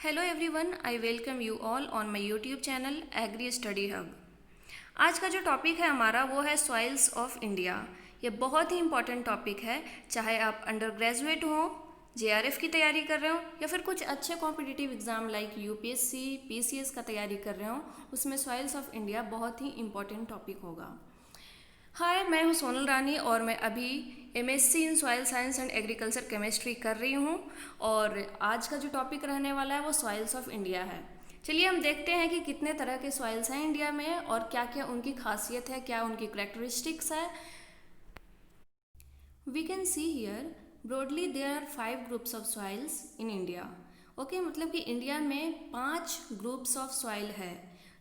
Hello everyone, I welcome you all on my YouTube channel agri study hub. आज का जो topic है हमारा वो है सॉइल्स ऑफ इंडिया। ये बहुत ही इंपॉर्टेंट टॉपिक है, चाहे आप अंडर ग्रेजुएट हो, जेआरएफ की तैयारी कर रहे हो या फिर कुछ अच्छे competitive exam like UPSC PCS का तैयारी कर रहे हो, उसमें सॉइल्स ऑफ इंडिया बहुत ही इंपॉर्टेंट टॉपिक होगा। हाय, मैं हूँ सोनल रानी और मैं अभी MSc in soil science and agriculture chemistry कर रही हूँ और आज का जो टॉपिक रहने वाला है वो सॉइल्स ऑफ इंडिया है। चलिए हम देखते हैं कि कितने तरह के सॉइल्स हैं इंडिया में और क्या क्या उनकी खासियत है, क्या उनकी करेक्टरिस्टिक्स है। We can see here broadly there are 5 groups of soils in India. Okay, मतलब कि इंडिया में 5 ग्रुप्स ऑफ सॉइल है।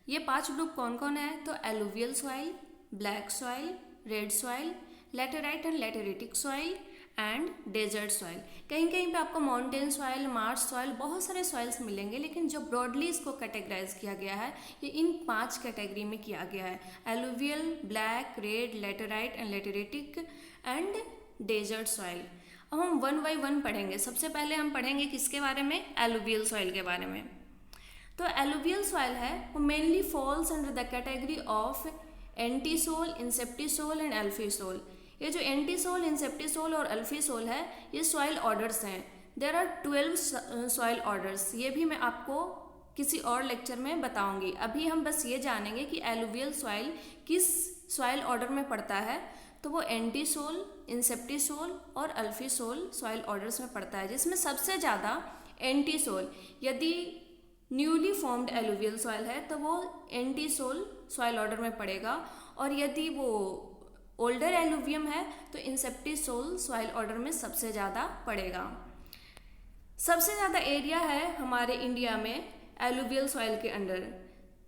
ये 5 ग्रुप कौन कौन है? तो alluvial soil, black soil, red soil, laterite and lateritic soil and desert soil. कहीं कहीं पे आपको माउंटेन सॉइल, मार्श सॉइल, बहुत सारे सॉइल्स मिलेंगे, लेकिन जो ब्रॉडली इसको कैटेगराइज किया गया है ये इन 5 कैटेगरी में किया गया है: alluvial, black, red, laterite and lateritic and desert soil. अब हम 1 बाय 1 पढ़ेंगे। सबसे पहले हम पढ़ेंगे किसके बारे में? एलुवियल सॉइल के बारे में। तो एलुवियल सॉइल है वो mainly falls under the category of entisol, inceptisol and alfisol. ये जो एंटीसोल, इंसेप्टिसोल और एल्फीसोल है ये सॉइल ऑर्डर्स हैं। There are 12 soil orders. ये भी मैं आपको किसी और लेक्चर में बताऊंगी। अभी हम बस ये जानेंगे कि एलुवियल सॉइल किस सॉइल ऑर्डर में पड़ता है। तो वो एंटीसोल, इंसेप्टिसोल और एल्फीसोल सॉइल ऑर्डर्स में पड़ता है, जिसमें सबसे ज़्यादा एंटीसोल, यदि न्यूली फॉर्म्ड एलुवियल सॉइल है तो वो एंटीसोल सॉइल ऑर्डर में पड़ेगा, और यदि वो ओल्डर एलुवियम है तो इंसेप्टिसोल सॉइल ऑर्डर में सबसे ज़्यादा पड़ेगा। सबसे ज़्यादा एरिया है हमारे इंडिया में एलुवियल सॉइल के under,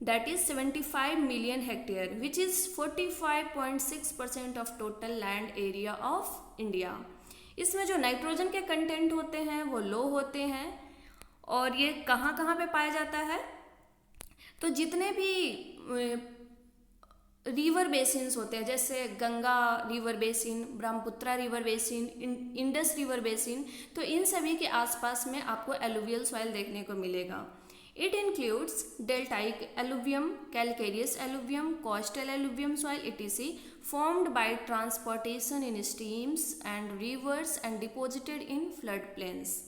that is 75 million hectare which is 45.6% of total land area of India. इसमें जो नाइट्रोजन के कंटेंट होते हैं वो लो होते हैं, और ये कहाँ कहाँ पे पाया जाता है? तो जितने भी रिवर बेसिन्स होते हैं, जैसे Ganga river basin, Brahmaputra river basin, Indus river basin, तो इन सभी के आसपास में आपको एलुवियल सॉइल देखने को मिलेगा। It includes deltaic alluvium, calcareous alluvium, coastal alluvium soil etc formed by transportation in streams and rivers and deposited in flood plains।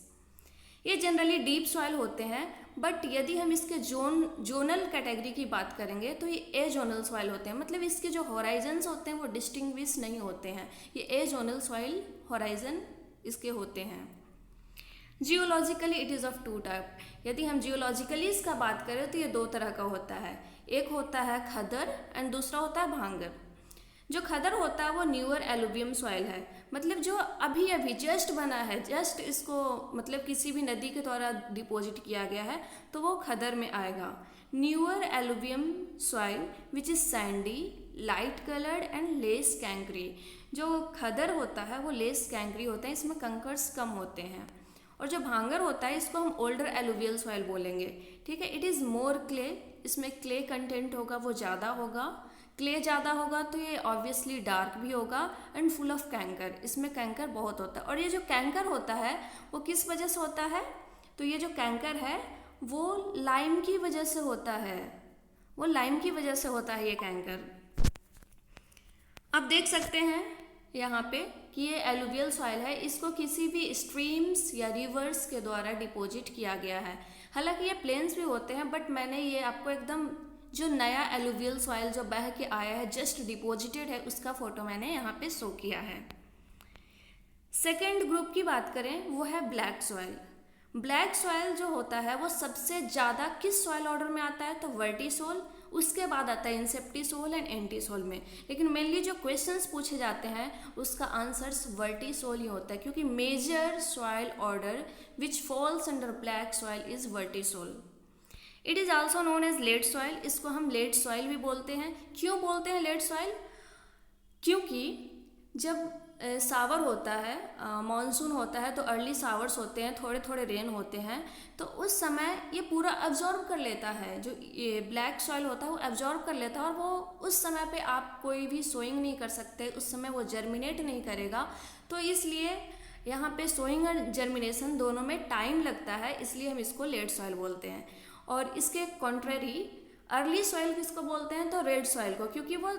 ये जनरली डीप सॉइल होते हैं, बट यदि हम इसके जोनल कैटेगरी की बात करेंगे तो ये ए जोनल सॉइल होते हैं। मतलब इसके जो हॉराइजन्स होते हैं वो डिस्टिंग्विश नहीं होते हैं। ये ए जोनल सॉइल हॉराइजन इसके होते हैं। Geologically it is of 2 type. यदि हम जियोलॉजिकली इसका बात करें तो ये 2 तरह का होता है। एक होता है खदर एंड दूसरा होता है भांगर। जो खदर होता है वो न्यूअर एलुवियम सॉइल है, मतलब जो अभी अभी जस्ट बना है, जस्ट इसको मतलब किसी भी नदी के द्वारा डिपॉजिट किया गया है तो वो खदर में आएगा। Newer alluvium soil which is sandy, light coloured and less kankary. जो खदर होता है वो लेस कैंकरी होता है, इसमें कंकर्स कम होते हैं। और जो भांगर होता है इसको हम ओल्डर एलुवियल सॉइल बोलेंगे। ठीक है, इट इज़ मोर क्ले, इसमें क्ले कंटेंट होगा वो ज़्यादा होगा। क्ले ज़्यादा होगा तो ये ऑब्वियसली डार्क भी होगा एंड फुल ऑफ कैंकर, इसमें कैंकर बहुत होता है। और ये जो कैंकर होता है वो किस वजह से होता है? तो ये जो कैंकर है वो लाइम की वजह से होता है, वो लाइम की वजह से होता है ये कैंकर। आप देख सकते हैं यहाँ पे कि ये एलुवियल सॉइल है, इसको किसी भी स्ट्रीम्स या रिवर्स के द्वारा डिपॉजिट किया गया है। हालांकि ये प्लेन्स भी होते हैं, बट मैंने ये आपको एकदम जो नया एलुवियल सॉइल जो बह के आया है, जस्ट डिपॉजिटेड है, उसका फोटो मैंने यहाँ पे शो किया है। सेकेंड ग्रुप की बात करें वो है ब्लैक सॉइल। ब्लैक सॉइल जो होता है वो सबसे ज़्यादा किस सॉइल ऑर्डर में आता है? तो वर्टिसोल, उसके बाद आता है इंसेप्टिसोल एंड एंटीसोल में। लेकिन मेनली जो क्वेश्चंस पूछे जाते हैं उसका आंसर्स वर्टिसोल ही होता है, क्योंकि major soil order which falls under black soil is vertisol. It is also known as late soil, इसको हम लेट सॉइल भी बोलते हैं। क्यों बोलते हैं लेट सॉइल? क्योंकि जब सावर होता है, मानसून होता है, तो अर्ली सावर्स होते हैं, थोड़े थोड़े रेन होते हैं, तो उस समय ये पूरा एब्जॉर्ब कर लेता है। जो ये ब्लैक सॉइल होता है वो एब्जॉर्ब कर लेता है, और वो उस समय पे आप कोई भी सोइंग नहीं कर सकते, उस समय वो जर्मिनेट नहीं करेगा। तो इसलिए यहाँ पे सोइंग और जर्मिनेशन दोनों में टाइम लगता है, इसलिए हम इसको लेट सॉइल बोलते हैं। और इसके कॉन्ट्रेरी अर्ली सॉइल किसको बोलते हैं, तो रेड सॉइल को, क्योंकि वो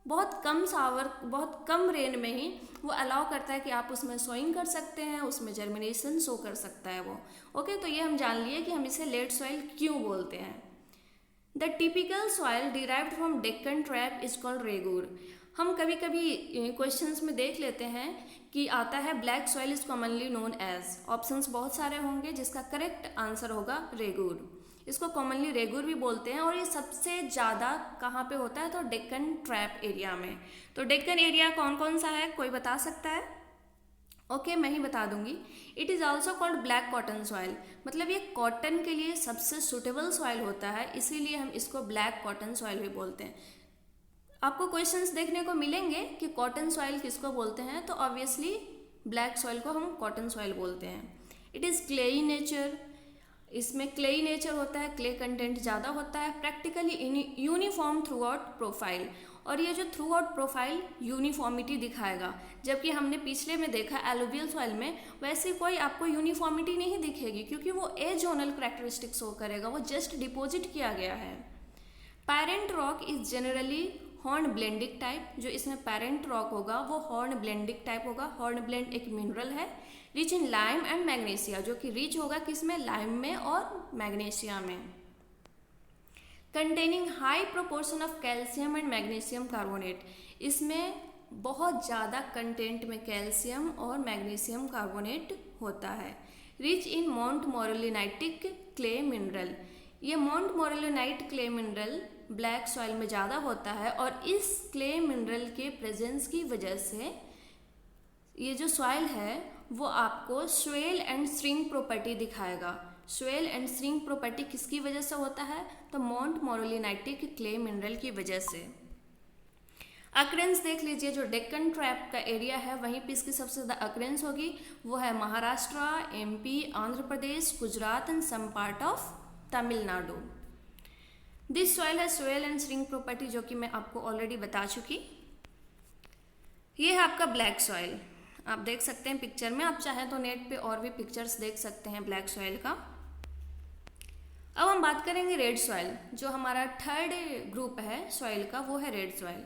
बहुत कम सावर, बहुत कम रेन में ही वो अलाउ करता है कि आप उसमें सोइंग कर सकते हैं, उसमें जर्मिनेशन शो कर सकता है वो। ओके, तो ये हम जान लिए कि हम इसे लेट सॉइल क्यों बोलते हैं। The typical soil derived from Deccan trap is called regur. हम कभी कभी क्वेश्चंस में देख लेते हैं कि आता है black soil is commonly known as, options बहुत सारे होंगे जिसका करेक्ट आंसर होगा रेगूर। इसको कॉमनली रेगूर भी बोलते हैं और ये सबसे ज़्यादा कहाँ पे होता है, तो डेक्कन ट्रैप एरिया में। तो डेक्कन एरिया कौन कौन सा है, कोई बता सकता है? ओके, मैं ही बता दूंगी। It is also called black cotton soil, मतलब ये कॉटन के लिए सबसे सुटेबल सॉइल होता है, इसीलिए हम इसको ब्लैक कॉटन सॉइल भी बोलते हैं। आपको क्वेश्चंस देखने को मिलेंगे कि कॉटन सॉइल किसको बोलते हैं, तो ऑब्वियसली ब्लैक सॉइल को हम कॉटन सॉइल बोलते हैं। इट इज़ क्लेई नेचर, इसमें क्लेई नेचर होता है, क्ले कंटेंट ज़्यादा होता है, practically uniform through out profile, और ये जो थ्रू आउट प्रोफाइल यूनिफॉर्मिटी दिखाएगा, जबकि हमने पिछले में देखा एलुवियल सॉइल में वैसे कोई आपको यूनिफॉर्मिटी नहीं दिखेगी, क्योंकि वो एजोनल करैक्टरिस्टिक शो करेगा, वो जस्ट डिपॉजिट किया गया है। Parent rock is generally hornblendic type, जो इसमें पेरेंट रॉक होगा वो हॉर्न ब्लेंडिक टाइप होगा। हॉर्न ब्लेंड एक मिनरल है, rich in lime and magnesia, जो कि रिच होगा किसमें, लाइम में और मैग्नीशिया में। Containing high proportion of calcium and magnesium carbonate, इसमें बहुत ज़्यादा कंटेंट में कैल्शियम और मैग्नीशियम कार्बोनेट होता है। Rich in montmorillonitic clay mineral, ये montmorillonite clay mineral black soil में ज़्यादा होता है, और इस क्ले मिनरल के प्रेजेंस की वजह से ये जो सॉइल है वो आपको स्वेल एंड श्रिंक प्रॉपर्टी दिखाएगा। स्वेल एंड श्रिंक प्रॉपर्टी किसकी वजह से होता है, तो मॉन्ट मोरेलिनाइटिक क्ले मिनरल की वजह से। अक्रेंस देख लीजिए, जो डेक्कन ट्रैप का एरिया है वहीं पे इसकी सबसे ज़्यादा अक्रेंस होगी, वो है Maharashtra, MP, Andhra Pradesh, Gujarat and some part of Tamil Nadu. This soil है स्वेल एंड श्रिंक प्रॉपर्टी, जो कि मैं आपको ऑलरेडी बता चुकी। ये है आपका ब्लैक सॉइल, आप देख सकते हैं पिक्चर में, आप चाहें तो नेट पे और भी पिक्चर्स देख सकते हैं ब्लैक सॉइल का। अब हम बात करेंगे रेड सॉइल, जो हमारा थर्ड ग्रुप है सॉइल का, वो है red soil.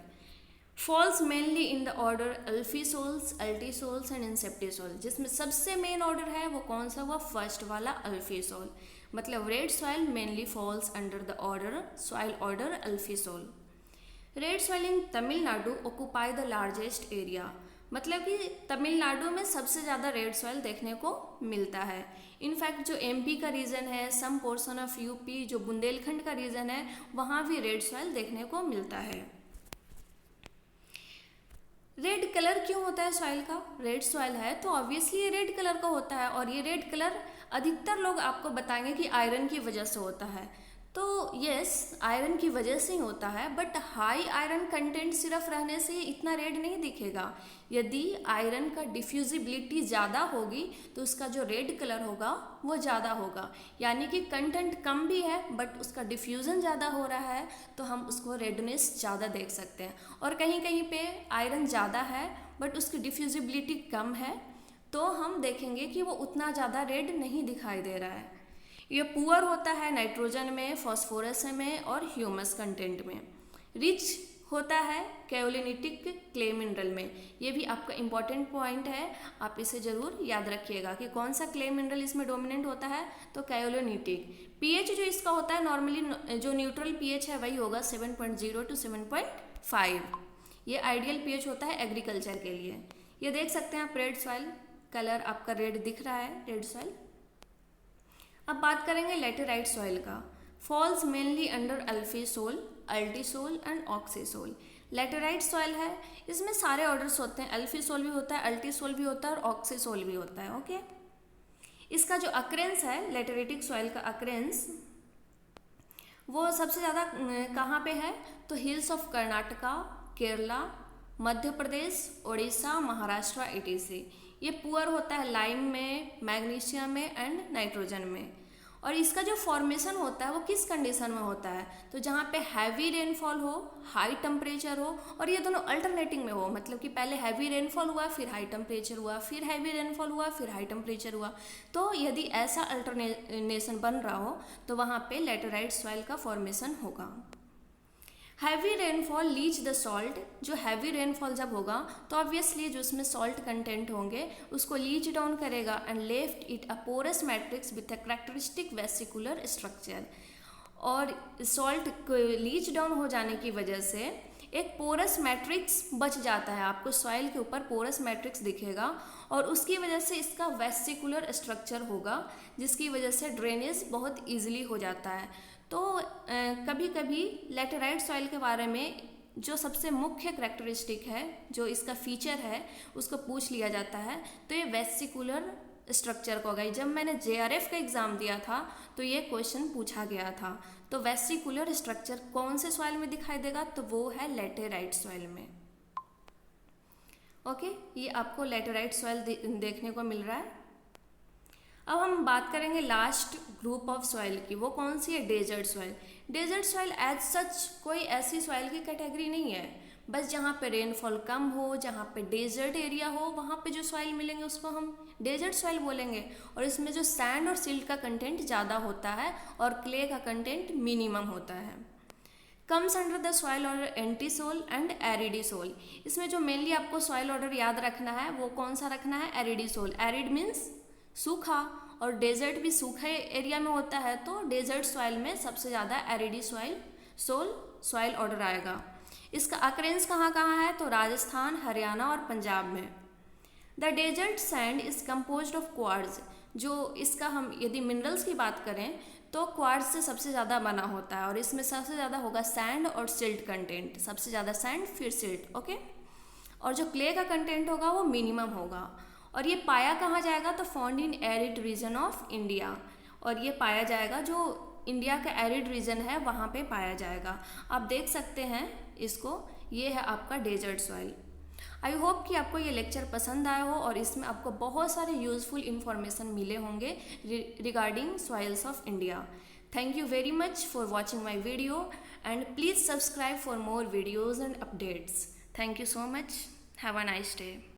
Falls mainly in the order alfisols, ultisols and inceptisol, जिसमें सबसे मेन ऑर्डर है वो कौन सा हुआ, फर्स्ट वाला अल्फीसोल। मतलब red soil mainly falls under the order soil order alfisol. Red soil in Tamil Nadu occupy the largest area, मतलब कि तमिलनाडु में सबसे ज़्यादा रेड सॉइल देखने को मिलता है। इनफैक्ट जो एमपी का रीजन है, सम पोर्शन ऑफ यूपी, जो बुंदेलखंड का रीजन है, वहाँ भी रेड सॉइल देखने को मिलता है। रेड कलर क्यों होता है सॉइल का, रेड सॉइल है तो ऑब्वियसली ये रेड कलर का होता है, और ये रेड कलर अधिकतर लोग आपको बताएंगे कि आयरन की वजह से होता है। तो यस, आयरन की वजह से ही होता है, बट हाई आयरन कंटेंट सिर्फ रहने से इतना रेड नहीं दिखेगा। यदि आयरन का डिफ्यूजिबिलिटी ज़्यादा होगी तो उसका जो रेड कलर होगा वो ज़्यादा होगा, यानी कि कंटेंट कम भी है बट उसका डिफ्यूज़न ज़्यादा हो रहा है, तो हम उसको रेडनेस ज़्यादा देख सकते हैं। और कहीं कहीं पे आयरन ज़्यादा है बट उसकी डिफ्यूजिबिलिटी कम है, तो हम देखेंगे कि वो उतना ज़्यादा रेड नहीं दिखाई दे रहा है। ये पुअर होता है नाइट्रोजन में, फॉस्फोरस में और ह्यूमस कंटेंट में। रिच होता है कैओलिनिटिक क्ले मिनरल में, ये भी आपका इंपॉर्टेंट पॉइंट है, आप इसे ज़रूर याद रखिएगा कि कौन सा क्ले मिनरल इसमें डोमिनेंट होता है, तो कैओलिनिटिक। पीएच जो इसका होता है नॉर्मली जो न्यूट्रल पीएच है वही होगा 7.0 to 7.5, ये आइडियल पीएच होता है एग्रीकल्चर के लिए। ये देख सकते हैं आप रेड सॉइल, कलर आपका रेड दिख रहा है रेड सॉइल। अब बात करेंगे लेटेराइट सॉइल का। Falls mainly under alfisol, ultisol and oxisol. Laterite soil है, इसमें सारे ऑर्डर्स होते हैं, अल्फीसोल भी होता है, अल्टीसोल भी होता है और ऑक्सीसोल भी होता है। ओके, इसका जो अक्रेंस है लेटेराइटिक सॉइल का अक्रेंस, वो सबसे ज़्यादा कहाँ पे है, तो hills of Karnataka, Kerala, Madhya Pradesh, Orissa, Maharashtra, etc। ये पुअर होता है लाइम में, मैग्नीशियम में एंड नाइट्रोजन में। और इसका जो फॉर्मेशन होता है वो किस कंडीशन में होता है, तो जहाँ पे हैवी रेनफॉल हो, हाई टेम्परेचर हो और ये दोनों अल्टरनेटिंग में हो, मतलब कि पहले हैवी रेनफॉल हुआ फिर हाई टेम्परेचर हुआ, फिर हैवी रेनफॉल हुआ फिर हाई टेम्परेचर हुआ। तो यदि ऐसा अल्टरनेशन बन रहा हो तो वहाँ पे लैटेराइट सॉइल का फॉर्मेशन होगा। Heavy rainfall leach the salt, जो हैवी रेनफॉल जब होगा तो ऑब्वियसली जो उसमें सॉल्ट कंटेंट होंगे उसको लीच डाउन करेगा and left it a porous matrix with a characteristic vesicular structure. और सॉल्ट लीच डाउन हो जाने की वजह से एक पोरस मैट्रिक्स बच जाता है, आपको सॉइल के ऊपर पोरस मैट्रिक्स दिखेगा और उसकी वजह से इसका वेसिकुलर स्ट्रक्चर होगा, जिसकी वजह से ड्रेनेज बहुत ईजिली हो जाता है। तो कभी कभी लैटेराइट सॉइल के बारे में जो सबसे मुख्य करैक्टरिस्टिक है, जो इसका फीचर है, उसको पूछ लिया जाता है, तो ये वेसिकुलर स्ट्रक्चर को होगा। जब मैंने JRF का एग्ज़ाम दिया था तो ये क्वेश्चन पूछा गया था। तो वेसिकुलर स्ट्रक्चर कौन से सॉइल में दिखाई देगा, तो वो है लैटेराइट सॉइल में। ओके, ये आपको लैटेराइट सॉइल देखने को मिल रहा है। अब हम बात करेंगे लास्ट ग्रुप ऑफ सॉइल की, वो कौन सी है, desert soil. Desert soil as such कोई ऐसी सॉइल की कैटेगरी नहीं है, बस जहाँ पे रेनफॉल कम हो, जहाँ पे डेजर्ट एरिया हो, वहाँ पे जो सॉइल मिलेंगे उसको हम डेजर्ट सॉइल बोलेंगे। और इसमें जो सैंड और सिल्ट का कंटेंट ज़्यादा होता है और क्ले का कंटेंट मिनिमम होता है। Comes under the soil order entisol and aridisol. इसमें जो मेनली आपको सॉइल ऑर्डर याद रखना है वो कौन सा रखना है, एरिडीसोल। एरिड मीन्स सूखा, और डेजर्ट भी सूखे एरिया में होता है, तो डेजर्ट सॉइल में सबसे ज़्यादा एरिडी सॉइल ऑर्डर आएगा। इसका अकरेंस कहाँ कहाँ है, तो राजस्थान, हरियाणा और पंजाब में। The desert sand is composed of quartz. जो इसका हम यदि मिनरल्स की बात करें तो क्वार्ट्ज से सबसे ज़्यादा बना होता है, और इसमें सबसे ज़्यादा होगा सैंड और सिल्ट कंटेंट, सबसे ज़्यादा सैंड फिर सिल्ट। ओके, और जो क्ले का कंटेंट होगा वो मिनिमम होगा। और ये पाया कहाँ जाएगा, तो found in arid region of India. और ये पाया जाएगा जो इंडिया का एरिड रीजन है वहाँ पे पाया जाएगा। आप देख सकते हैं इसको, ये है आपका डेजर्ट सॉइल। आई होप कि आपको ये लेक्चर पसंद आया हो और इसमें आपको बहुत सारे यूजफुल इंफॉर्मेशन मिले होंगे regarding soils of India. Thank you very much for watching my video and please subscribe for more videos and updates. Thank you so much, have a nice day.